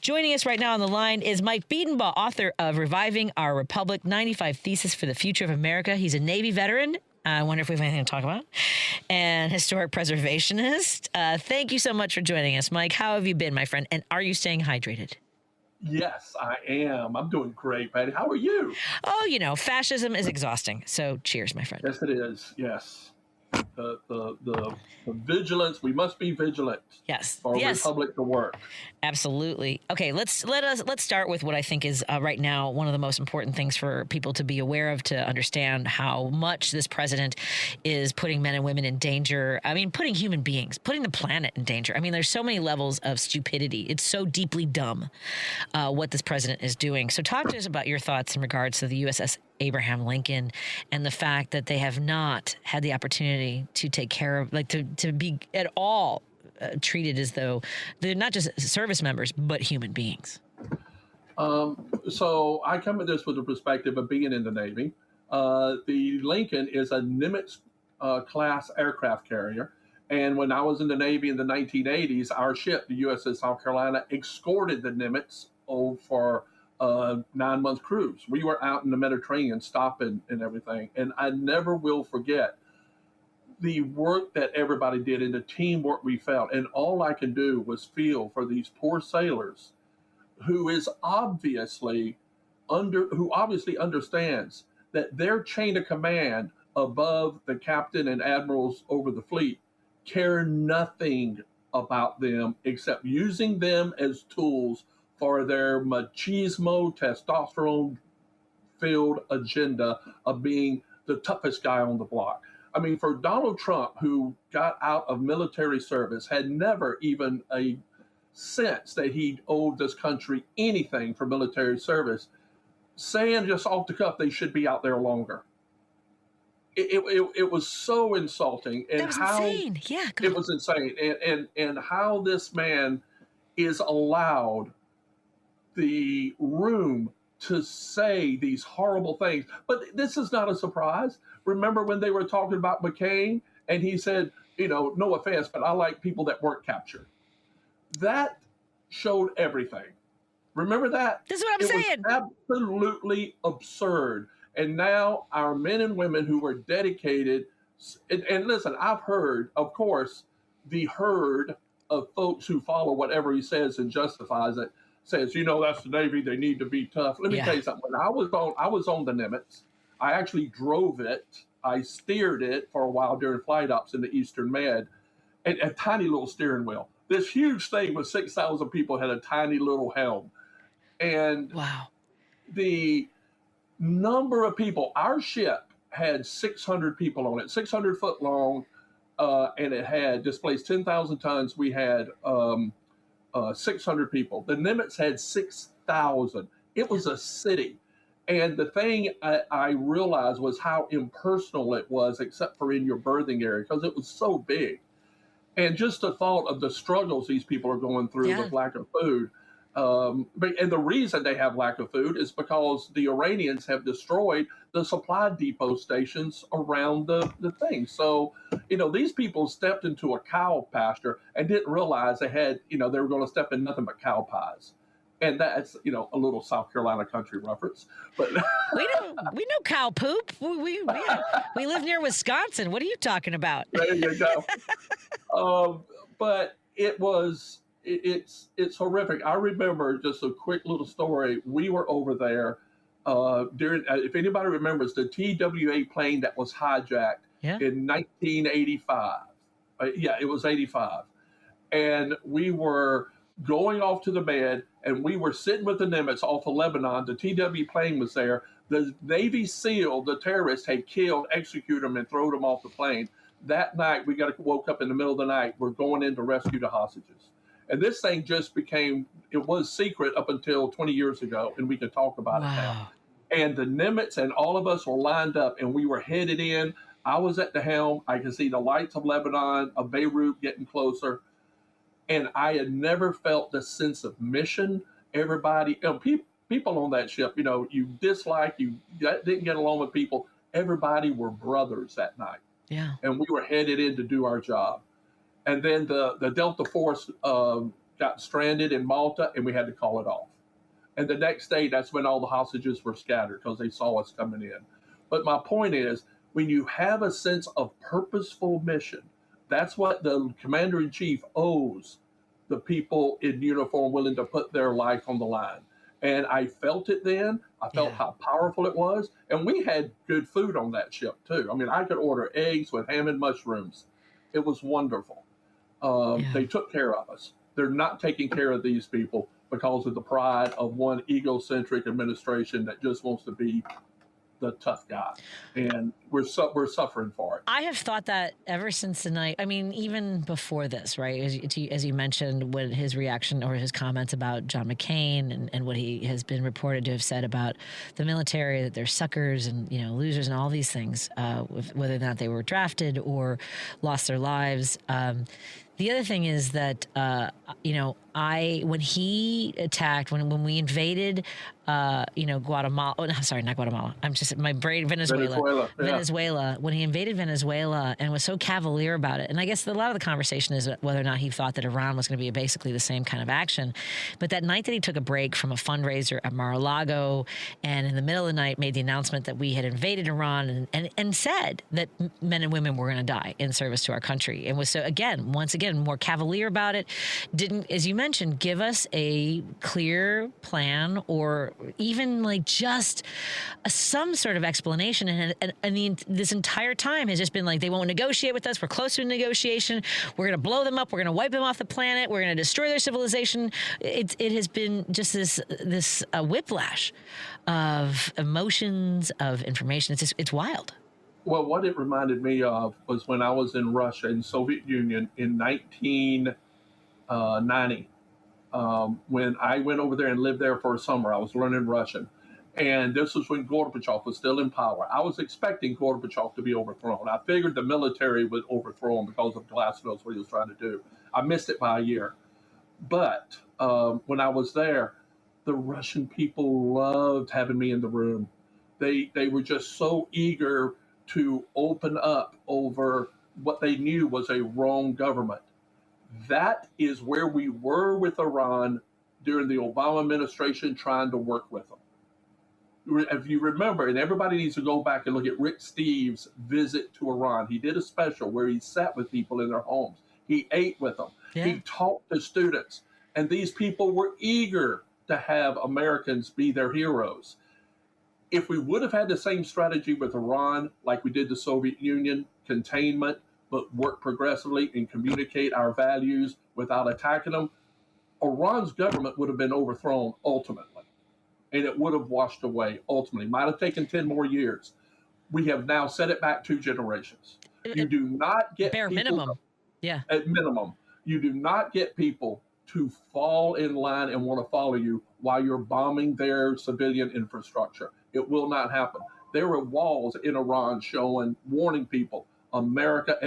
Joining us right now on the line is Mike Bedenbaugh, author of Reviving Our Republic, 95 Theses for the Future of America. He's a Navy veteran. I wonder if we have anything to talk about. And historic preservationist. Thank you so much for joining us, Mike. How have you been, my friend? And are you staying hydrated? Yes, I am. I'm doing great, Patty. How are you? Oh, fascism is exhausting. So cheers, my friend. Yes, it is. Yes. The vigilance. We must be vigilant. Yes. For a yes. republic to work. Absolutely. Okay, let's start with what I think is right now one of the most important things for people to be aware of, to understand how much this president is putting men and women in danger. I mean, putting human beings, putting the planet in danger. I mean, there's so many levels of stupidity. It's so deeply dumb what this president is doing. So talk to us about your thoughts in regards to the USS Abraham Lincoln and the fact that they have not had the opportunity to take care of, like to be at all treated as though they're not just service members, but human beings. So I come at this with the perspective of being in the Navy. The Lincoln is a Nimitz-class aircraft carrier. And when I was in the Navy in the 1980s, our ship, the USS South Carolina, escorted the Nimitz for 9-month cruise. We were out in the Mediterranean stopping and everything. And I never will forget the work that everybody did and the teamwork we felt. And all I could do was feel for these poor sailors who obviously understands that their chain of command above the captain and admirals over the fleet care nothing about them except using them as tools for their machismo, testosterone-filled agenda of being the toughest guy on the block. I mean, for Donald Trump, who got out of military service, had never even a sense that he owed this country anything for military service, saying just off the cuff they should be out there longer. It was so insulting. And that was insane. Yeah, it was insane. And how this man is allowed the room to say these horrible things. But this is not a surprise. Remember when they were talking about McCain and he said, no offense, but I like people that weren't captured. That showed everything. Remember that? That's what I'm saying. Was absolutely absurd. And now our men and women who were dedicated, and listen, I've heard, of course, the herd of folks who follow whatever he says and justifies it, says, that's the Navy, they need to be tough. Let me tell you something. When I was on the Nimitz, I actually drove it. I steered it for a while during flight ops in the Eastern Med, and a tiny little steering wheel. This huge thing with 6,000 people had a tiny little helm. And wow, the number of people, our ship had 600 people on it, 600 foot long, and it had displaced 10,000 tons. We had 600 people. The Nimitz had 6,000. It was a city. And the thing I realized was how impersonal it was, except for in your berthing area, because it was so big. And just the thought of the struggles these people are going through with lack of food. And the reason they have lack of food is because the Iranians have destroyed the supply depot stations around the thing. So, these people stepped into a cow pasture and didn't realize they had, they were going to step in nothing but cow pies. And that's, a little South Carolina country reference. But we know cow poop. We live near Wisconsin. What are you talking about? There you go. But it's horrific. I remember just a quick little story. We were over there during, if anybody remembers, the TWA plane that was hijacked in 1985. It was 85. And we were going off to the bed, and we were sitting with the Nimitz off of Lebanon. The TW plane was there. The Navy SEAL, the terrorists, had executed them, and thrown them off the plane. That night, we woke up in the middle of the night. We're going in to rescue the hostages. And this thing just it was secret up until 20 years ago, and we can talk about it now. And the Nimitz and all of us were lined up, and we were headed in. I was at the helm. I could see the lights of Lebanon, of Beirut getting closer. And I had never felt the sense of mission. Everybody, people on that ship, you dislike, you didn't get along with people. Everybody were brothers that night. Yeah. And we were headed in to do our job. And then the Delta Force got stranded in Malta, and we had to call it off. And the next day, that's when all the hostages were scattered because they saw us coming in. But my point is, when you have a sense of purposeful mission, that's what the commander-in-chief owes the people in uniform willing to put their life on the line. And I felt it then. I felt how powerful it was. And we had good food on that ship, too. I mean, I could order eggs with ham and mushrooms. It was wonderful. They took care of us. They're not taking care of these people because of the pride of one egocentric administration that just wants to be the tough guy, and we're suffering for it. I have thought that ever since the night. I mean, even before this, right? As you mentioned, when his reaction or his comments about John McCain and what he has been reported to have said about the military, that they're suckers and losers and all these things, whether or not they were drafted or lost their lives. The other thing is that when he attacked, when we invaded, Guatemala. Oh, no, sorry, not Guatemala. I'm just my brain. Venezuela. When he invaded Venezuela and was so cavalier about it, and I guess a lot of the conversation is whether or not he thought that Iran was going to be basically the same kind of action. But that night that he took a break from a fundraiser at Mar-a-Lago, and in the middle of the night made the announcement that we had invaded Iran and said that men and women were going to die in service to our country, and was once again more cavalier about it. Didn't, as you mentioned, give us a clear plan or even like just some sort of explanation. And this entire time has just been like, they won't negotiate with us. We're close to a negotiation. We're going to blow them up. We're going to wipe them off the planet. We're going to destroy their civilization. It has been just this whiplash of emotions, of information. It's wild. Well, what it reminded me of was when I was in Russia, in Soviet Union, in 1990. When I went over there and lived there for a summer, I was learning Russian. And this was when Gorbachev was still in power. I was expecting Gorbachev to be overthrown. I figured the military would overthrow him because of Glasnost, what he was trying to do. I missed it by a year. But when I was there, the Russian people loved having me in the room. They were just so eager to open up over what they knew was a wrong government. That is where we were with Iran during the Obama administration, trying to work with them. If you remember, and everybody needs to go back and look at Rick Steves' visit to Iran. He did a special where he sat with people in their homes. He ate with them. Yeah. He talked to students. And these people were eager to have Americans be their heroes. If we would have had the same strategy with Iran, like we did the Soviet Union, containment, but work progressively and communicate our values without attacking them, Iran's government would have been overthrown ultimately. And it would have washed away ultimately. Might have taken 10 more years. We have now set it back 2 generations. You do not get bare people, minimum. Yeah. At minimum, you do not get people to fall in line and want to follow you while you're bombing their civilian infrastructure. It will not happen. There were walls in Iran showing, warning people, America,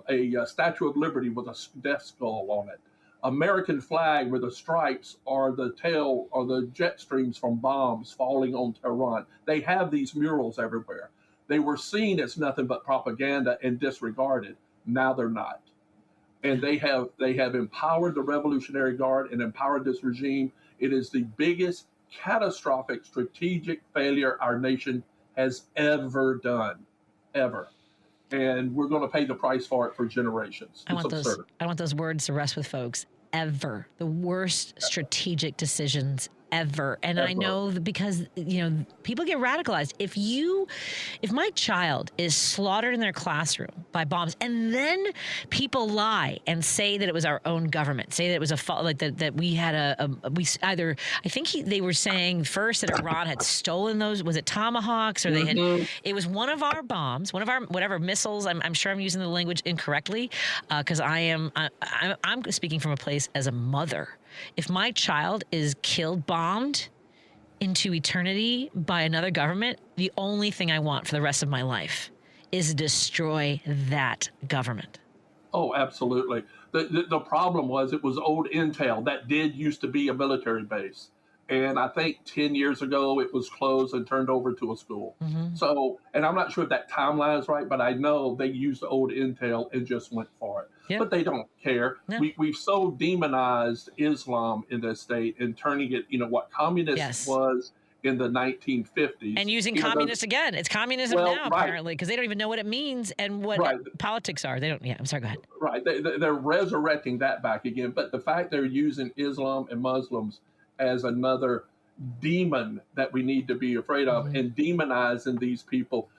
a Statue of Liberty with a death skull on it. American flag where the stripes are the tail or the jet streams from bombs falling on Tehran. They have these murals everywhere. They were seen as nothing but propaganda and disregarded. Now they're not. And they have empowered the Revolutionary Guard and empowered this regime. It is the biggest catastrophic strategic failure our nation has ever done, ever. And we're going to pay the price for it for generations. I want those words to rest with folks. Ever. The worst strategic decisions ever. And ever. I know that because, people get radicalized. If my child is slaughtered in their classroom by bombs, and then people lie and say that it was our own government, say that it was a fault, like that we had they were saying first that Iran had stolen those, was it Tomahawks, or they had, it was one of our bombs, one of our whatever missiles. I'm sure I'm using the language incorrectly, because I'm speaking from a place as a mother. If my child is killed, bombed into eternity by another government, the only thing I want for the rest of my life is to destroy that government. Oh, absolutely. The problem was it was old intel that did used to be a military base. And I think 10 years ago it was closed and turned over to a school. So, and I'm not sure if that timeline is right, but I know they used the old intel and just went for it. Yep. But they don't care. No. We've so demonized Islam in this state and turning it, what communist was in the 1950s. And using communist again. It's communism now, apparently, because they don't even know what it means and what politics are. They don't. Yeah, I'm sorry, go ahead. Right. They're resurrecting that back again. But the fact they're using Islam and Muslims as another demon that we need to be afraid of and demonizing these people.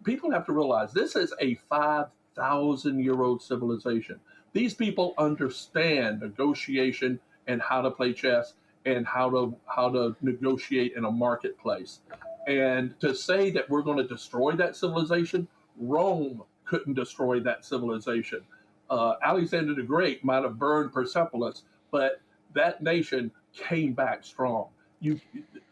People have to realize this is a 5,000-year-old civilization. These people understand negotiation and how to play chess and how to negotiate in a marketplace. And to say that we're going to destroy that civilization, Rome couldn't destroy that civilization. Alexander the Great might have burned Persepolis, but that nation came back strong.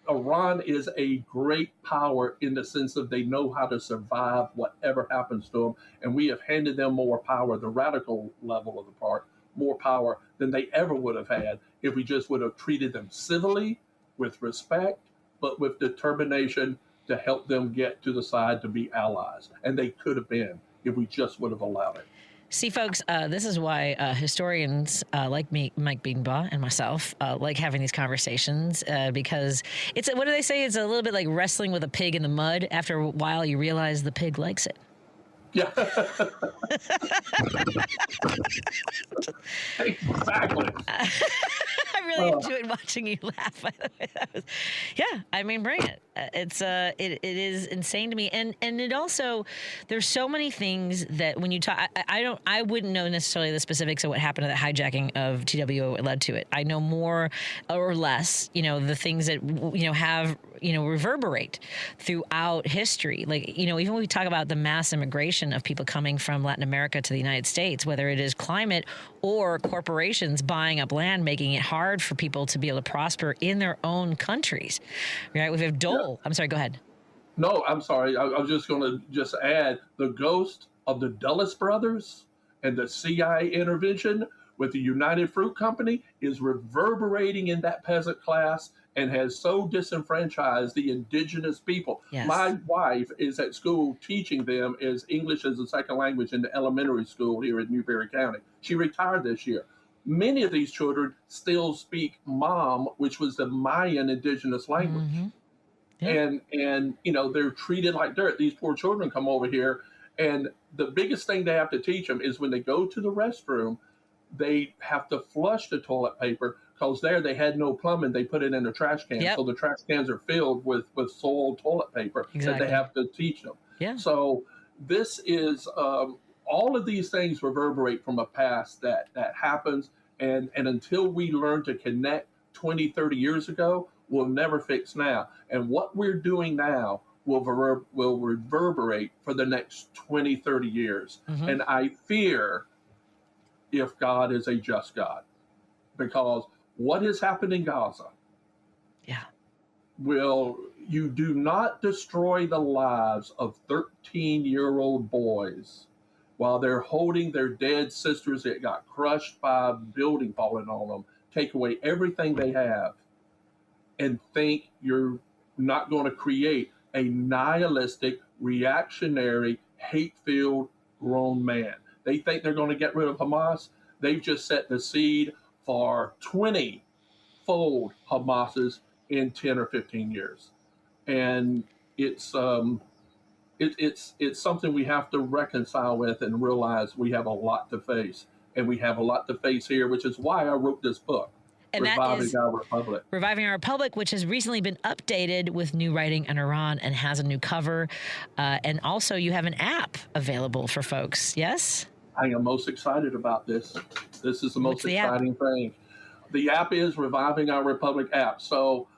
Iran is a great power in the sense of they know how to survive whatever happens to them, and we have handed them more power, the radical level of the part, more power than they ever would have had if we just would have treated them civilly, with respect, but with determination to help them get to the side to be allies. And they could have been if we just would have allowed it. See, folks, this is why historians like me, Mike Bedenbaugh, and myself like having these conversations because it's, what do they say? It's a little bit like wrestling with a pig in the mud. After a while, you realize the pig likes it. Yeah. Exactly. I really enjoyed watching you laugh. By the way, I mean, bring it. It is insane to me, and it also, there's so many things that when you talk, I wouldn't know necessarily the specifics of what happened to the hijacking of TWO led to it. I know more or less, the things that have reverberate throughout history. Like even when we talk about the mass immigration of people coming from Latin America to the United States, whether it is climate or corporations buying up land, making it hard for people to be able to prosper in their own countries, right? We have Dole. Yeah. I'm sorry, go ahead. No, I'm sorry. I was just going to add the ghost of the Dulles brothers and the CIA intervention with the United Fruit Company is reverberating in that peasant class and has so disenfranchised the indigenous people. Yes. My wife is at school teaching them as English as a second language in the elementary school here in Newberry County. She retired this year. Many of these children still speak Mam, which was the Mayan indigenous language. Mm-hmm. Yeah. And they're treated like dirt. These poor children come over here, and the biggest thing they have to teach them is when they go to the restroom, they have to flush the toilet paper because there they had no plumbing. They put it in a trash can. Yep. So the trash cans are filled with soiled toilet paper that they have to teach them. Yeah. So this is all of these things reverberate from a past that happens. And until we learn to connect 20, 30 years ago, we'll never fix now. And what we're doing now will reverberate for the next 20, 30 years. Mm-hmm. And I fear if God is a just God, because what has happened in Gaza, you do not destroy the lives of 13-year-old boys while they're holding their dead sisters that got crushed by a building falling on them, take away everything they have, and think you're not going to create a nihilistic, reactionary, hate-filled grown man. They think they're going to get rid of Hamas. They've just set the seed for 20-fold Hamases in 10 or 15 years. And it's something we have to reconcile with and realize we have a lot to face. And we have a lot to face here, which is why I wrote this book. And Reviving Our Republic. Reviving Our Republic, which has recently been updated with new writing on Iran and has a new cover. And also you have an app available for folks, yes? I am most excited about this. This is the most exciting thing. The app is Reviving Our Republic app. So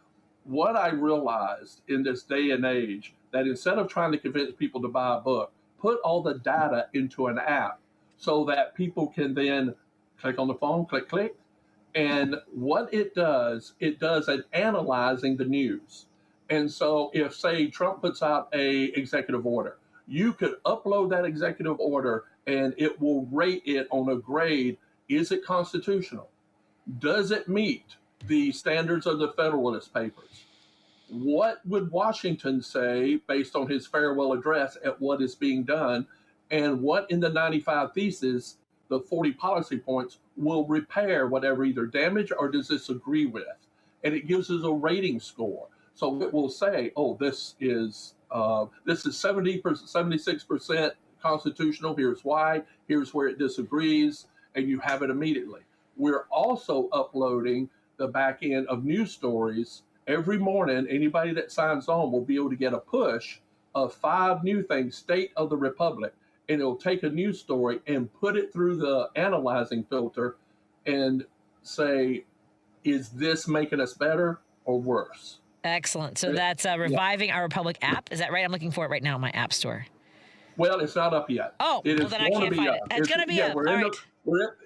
what I realized in this day and age, that instead of trying to convince people to buy a book, put all the data into an app so that people can then click on the phone, click. And what it does an analyzing the news. And so if, say, Trump puts out a executive order, you could upload that executive order and it will rate it on a grade. Is it constitutional? Does it meet the standards of the Federalist Papers. What would Washington say based on his farewell address at what is being done, and what in the 95 Thesis, the 40 policy points, will repair whatever either damage or disagree with? And it gives us a rating score. So it will say, oh, this is 70%, 76% constitutional. Here's why. Here's where it disagrees, and you have it immediately. We're also uploading the back end of news stories every morning. Anybody that signs on will be able to get a push of 5 new things, state of the republic, and it'll take a news story and put it through the analyzing filter and say, is this making us better or worse? Excellent. So that's Reviving Our Republic app. Is that right? I'm looking for it right now in my app store. Well, it's not up yet. Oh, it well, then I can't find it. It's going to be up. All right. We're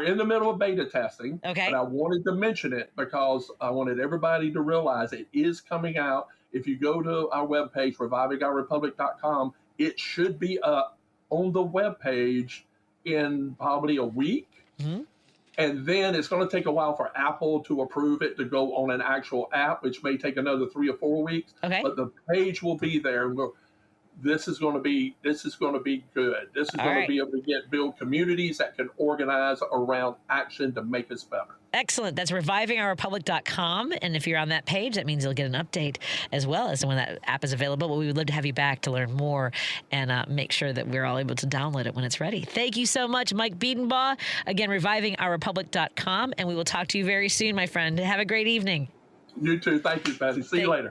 in the middle of beta testing. Okay. But I wanted to mention it because I wanted everybody to realize it is coming out. If you go to our webpage, revivingourrepublic.com, it should be up on the webpage in probably a week. Mm-hmm. And then it's going to take a while for Apple to approve it to go on an actual app, which may take another 3 or 4 weeks. Okay. But the page will be there. This is going to be good. This is going to be able to build communities that can organize around action to make us better. Excellent. That's revivingourrepublic.com. And if you're on that page, that means you'll get an update as well as when that app is available. But we would love to have you back to learn more and make sure that we're all able to download it when it's ready. Thank you so much, Mike Bedenbaugh. Again, revivingourrepublic.com. And we will talk to you very soon, my friend. Have a great evening. You too. Thank you, Patty. See you later.